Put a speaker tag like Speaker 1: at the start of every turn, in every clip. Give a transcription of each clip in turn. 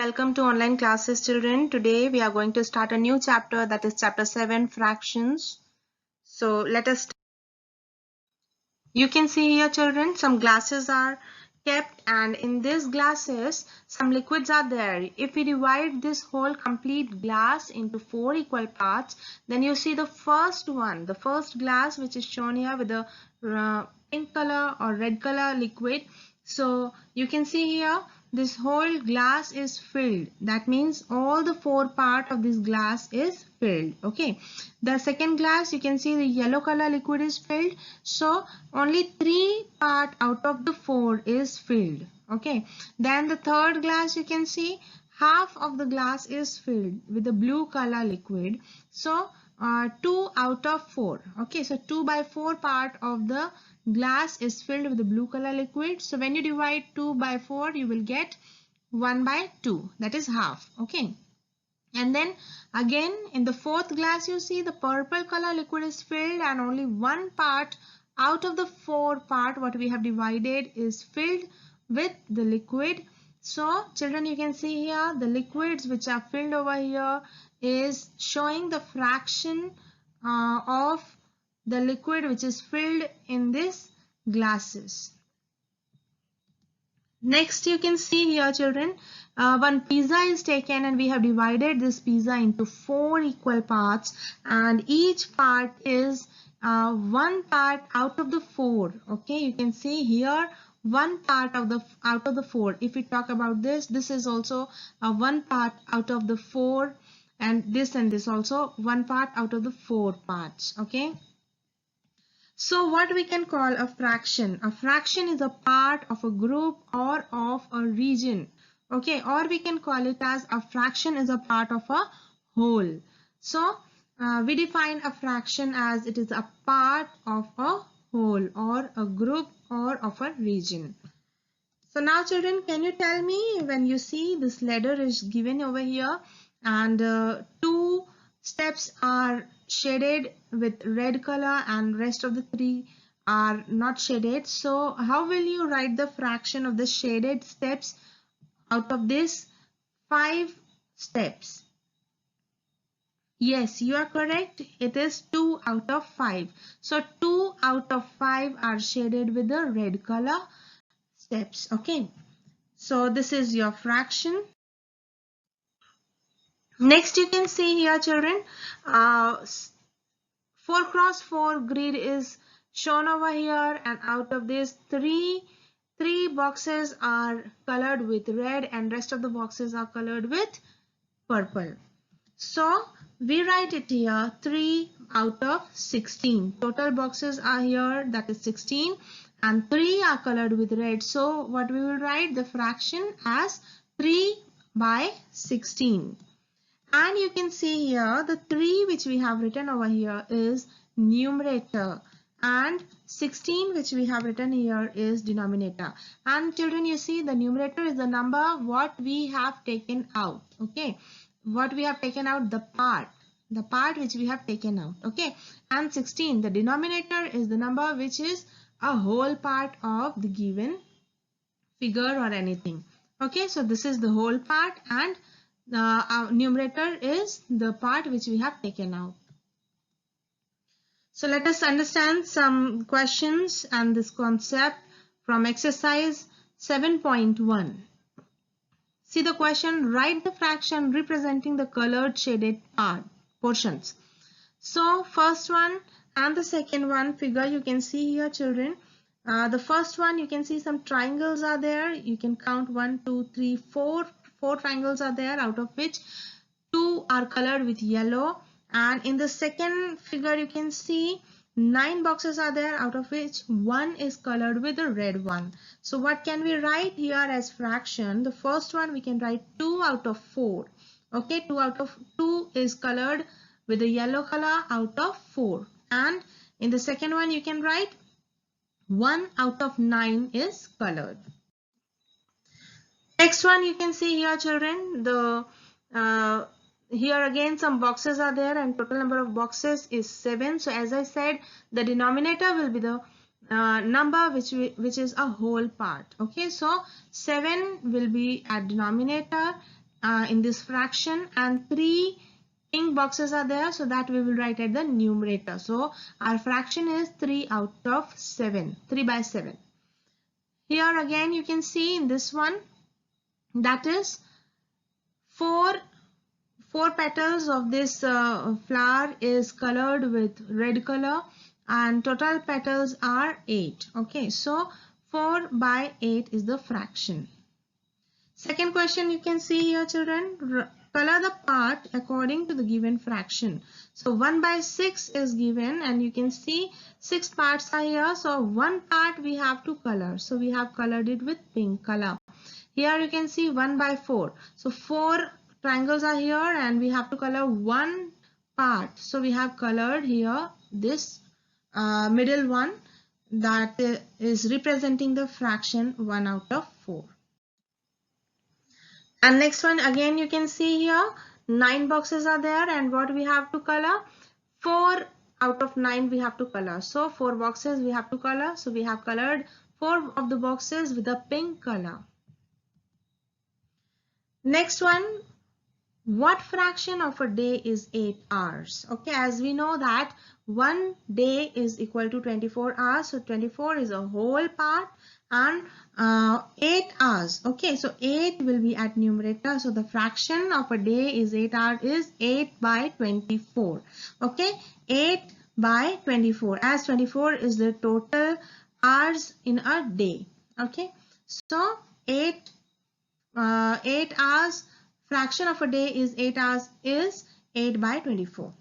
Speaker 1: welcome to online classes, children. Today we are going to start a new chapter, that is chapter 7, fractions. So let us start. You can see here, children, some glasses are kept, and in these glasses some liquids are there. If we divide this whole complete glass into 4 equal parts, then you see the first one, the first glass, which is shown here with the pink color or red color liquid. So you can see here this whole glass is filled. That means all the 4 part of this glass is filled. Okay, the second glass, you can see the yellow color liquid is filled, so only 3 part out of the 4 is filled. Okay, then the third glass, you can see half of the glass is filled with the blue color liquid, so 2 out of 4. Okay, so 2 by 4 part of the glass is filled with the blue color liquid. So when you divide 2 by 4, you will get 1 by 2, that is half. Okay, and then again in the fourth glass, you see the purple color liquid is filled, and only 1 part out of the 4 part what we have divided is filled with the liquid. So children, you can see here the liquids which are filled over here is showing the fraction of the liquid which is filled in these glasses. Next, you can see here, children, one pizza is taken, and we have divided this pizza into 4 equal parts, and each part is 1 part out of the 4. Okay, you can see here 1 part of the out of the 4. If we talk about this is also 1 part out of the 4, and this also 1 part out of the 4 parts. Okay, so what we can call a fraction? A fraction is a part of a group or of a region. Okay, or we can call it as a fraction is a part of a whole. So we define a fraction as it is a part of a whole or a group or of a region. So now, children, can you tell me, when you see this ladder is given over here, and 2 steps are shaded with red color and rest of the 3 are not shaded, so how will you write the fraction of the shaded steps out of this 5 steps? Yes, you are correct. It is 2 out of 5. So 2 out of 5 are shaded with the red color steps. Okay, so this is your fraction. Next, you can see here, children, 4 cross 4 grid is shown over here, and out of this 3 boxes are colored with red and rest of the boxes are colored with purple. So we write it here 3 out of 16. Total boxes are here, that is 16, and 3 are colored with red. So what we will write the fraction as 3 by 16. And you can see here the 3 which we have written over here is numerator, and 16 which we have written here is denominator. And children, you see the numerator is the number what we have taken out. Okay, what we have taken out, the part which we have taken out. Okay, and 16, the denominator, is the number which is a whole part of the given figure or anything. Okay, so this is the whole part, and our numerator is the part which we have taken out. So let us understand some questions and this concept from exercise 7.1. See the question, write the fraction representing the colored shaded portions. So first one and the second one figure, you can see here, children. The first one, you can see some triangles are there. You can count 1, 2, 3, 4 triangles are there, out of which 2 are colored with yellow. And in the second figure, you can see 9 boxes are there, out of which 1 is colored with a red one. So what can we write here as fraction? The first one we can write 2 out of 4. Okay, 2 out of 2 is colored with a yellow color out of 4. And in the second one, you can write 1 out of 9 is colored. Next one, you can see here, children, the here again some boxes are there, and total number of boxes is 7. So as I said, the denominator will be the number which is a whole part. Okay, so 7 will be at denominator, in this fraction, and 3 pink boxes are there, so that we will write at the numerator. So our fraction is 3 out of 7, 3 by 7. Here again you can see in this one, that is 4 petals of this flower is colored with red color, and total petals are 8. Okay, so 4 by 8 is the fraction. Second question you can see here, children. Color the part according to the given fraction. So 1 by 6 is given, and you can see 6 parts are here. So one part we have to color. So we have colored it with pink color. Here you can see 1 by 4. So 4 triangles are here, and we have to color one part. So we have colored here this middle one, that is representing the fraction 1 out of 4. And next one again you can see here 9 boxes are there, and what we have to color, 4 out of 9 we have to color. So 4 boxes we have to color. So we have colored 4 of the boxes with a pink color. Next one, what fraction of a day is 8 hours? Okay, as we know that one day is equal to 24 hours. So 24 is a whole part, and 8 hours. Okay, so 8 will be at numerator. So the fraction of a day is 8 hours is 8 by 24. Okay, 8 by 24, as 24 is the total hours in a day. Okay, so 8 hours, fraction of a day is 8 hours, is 8 by 24.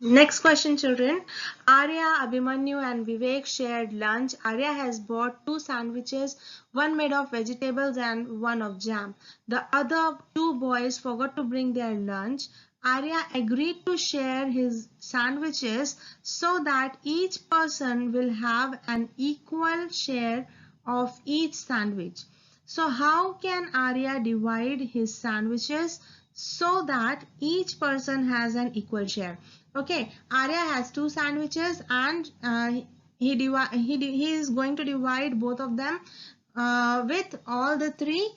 Speaker 1: Next question, children. Arya, Abhimanyu and Vivek shared lunch. Arya has bought 2 sandwiches, one made of vegetables and one of jam. The other 2 boys forgot to bring their lunch. Arya agreed to share his sandwiches so that each person will have an equal share of each sandwich. So how can Arya divide his sandwiches so that each person has an equal share? Okay, Arya has 2 sandwiches, and he is going to divide both of them with all the 3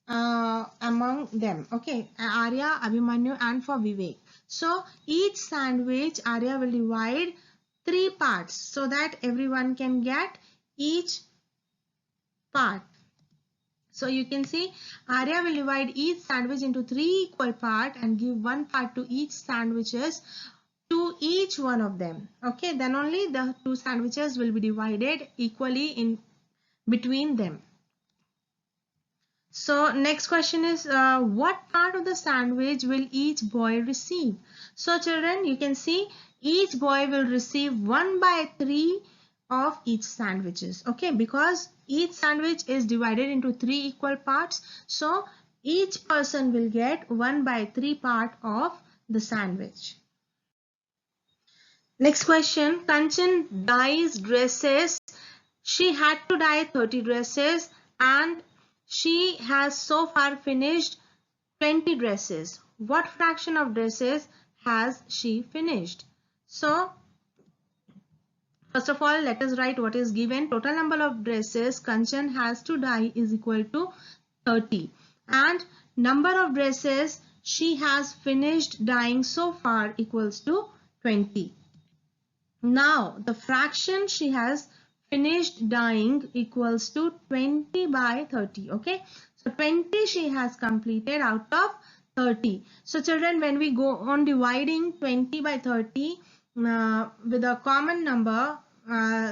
Speaker 1: among them. Okay, Arya, Abhimanyu and for Vivek. So each sandwich Arya will divide 3 parts so that everyone can get each part. So you can see Arya will divide each sandwich into 3 equal parts and give 1 part to each sandwiches to each one of them. Okay, then only the 2 sandwiches will be divided equally in between them. So next question is what part of the sandwich will each boy receive? So children, you can see each boy will receive 1 by 3 of each sandwiches. Okay, because each sandwich is divided into 3 equal parts. So each person will get 1 by 3 part of the sandwich. Next question, Kanchan dyes dresses. She had to dye 30 dresses and she has so far finished 20 dresses. What fraction of dresses has she finished? So, first of all, let us write what is given. Total number of dresses Kanchan has to dye is equal to 30. And number of dresses she has finished dyeing so far equals to 20. Now, the fraction she has finished dyeing equals to 20 by 30. Okay, so 20 she has completed out of 30. So children, when we go on dividing 20 by 30 with a common number,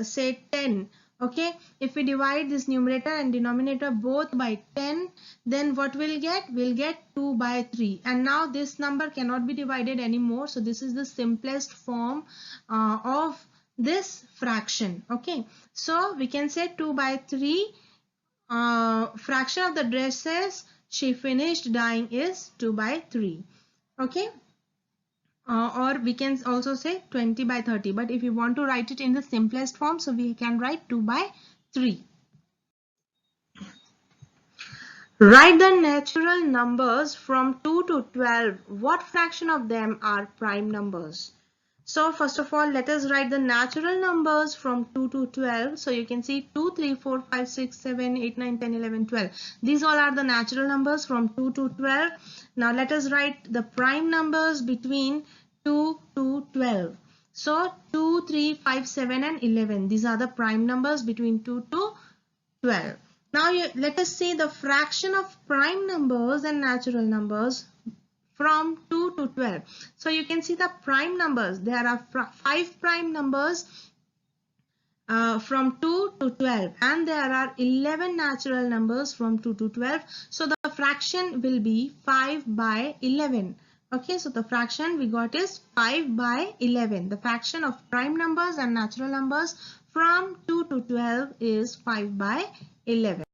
Speaker 1: say 10. Okay, if we divide this numerator and denominator both by 10, then what we'll get? We'll get 2 by 3. And now this number cannot be divided anymore. So this is the simplest form of this fraction. Okay, so we can say 2 by 3. Fraction of the dresses she finished dyeing is 2 by 3. Okay. Or we can also say 20 by 30, but if you want to write it in the simplest form, so we can write 2 by 3. Write the natural numbers from 2 to 12. What fraction of them are prime numbers? So first of all, let us write the natural numbers from 2 to 12. So you can see 2, 3, 4, 5, 6, 7, 8, 9, 10, 11, 12. These all are the natural numbers from 2 to 12. Now let us write the prime numbers between 2 to 12. So 2, 3, 5, 7 and 11. These are the prime numbers between 2 to 12. Now let us see the fraction of prime numbers and natural numbers from 2 to 12. So you can see the prime numbers. There are 5 prime numbers from 2 to 12, and there are 11 natural numbers from 2 to 12. So the fraction will be 5 by 11. Okay, so the fraction we got is 5 by 11. The fraction of prime numbers and natural numbers from 2 to 12 is 5 by 11.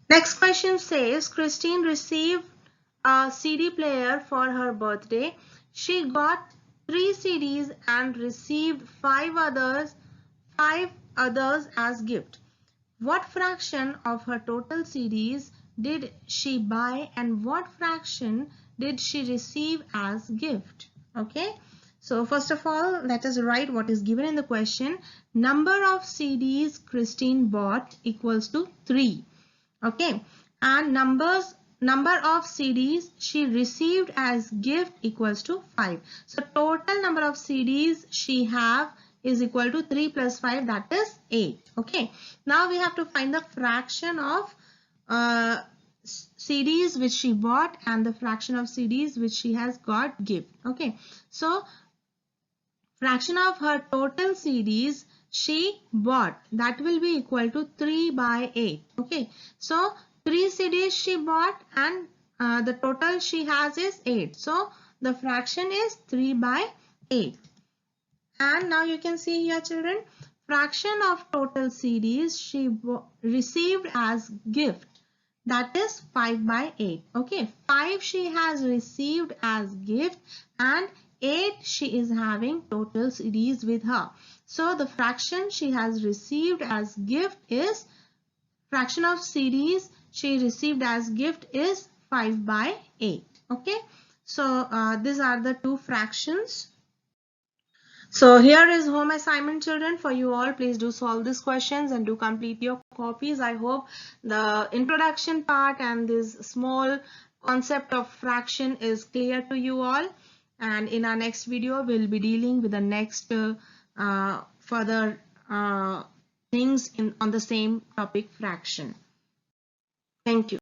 Speaker 1: Next question says, Christine received a CD player for her birthday. She got 3 CDs and received 5 others as gift. What fraction of her total CDs did she buy and what fraction did she receive as gift? Okay. So first of all, let us write what is given in the question. Number of CDs Christine bought equals to 3. Okay, and number of CDs she received as gift equals to 5. So total number of CDs she have is equal to 3 plus 5, that is 8. Okay, now we have to find the fraction of CDs which she bought and the fraction of CDs which she has got gift. Okay, so fraction of her total CDs she bought, that will be equal to 3 by 8. Okay, so 3 CDs she bought and the total she has is 8. So the fraction is 3 by 8. And now you can see here, children, fraction of total CDs she received as gift, that is 5 by 8. Okay, 5 she has received as gift and 8 she is having total CDs with her. So the fraction she has received as gift is, fraction of CDs she received as gift is 5 by 8. Okay, so these are the two fractions. So here is home assignment, children, for you all. Please do solve these questions and do complete your copies. I hope the introduction part and this small concept of fraction is clear to you all. And in our next video, we'll be dealing with the next further things on the same topic, fraction. Thank you.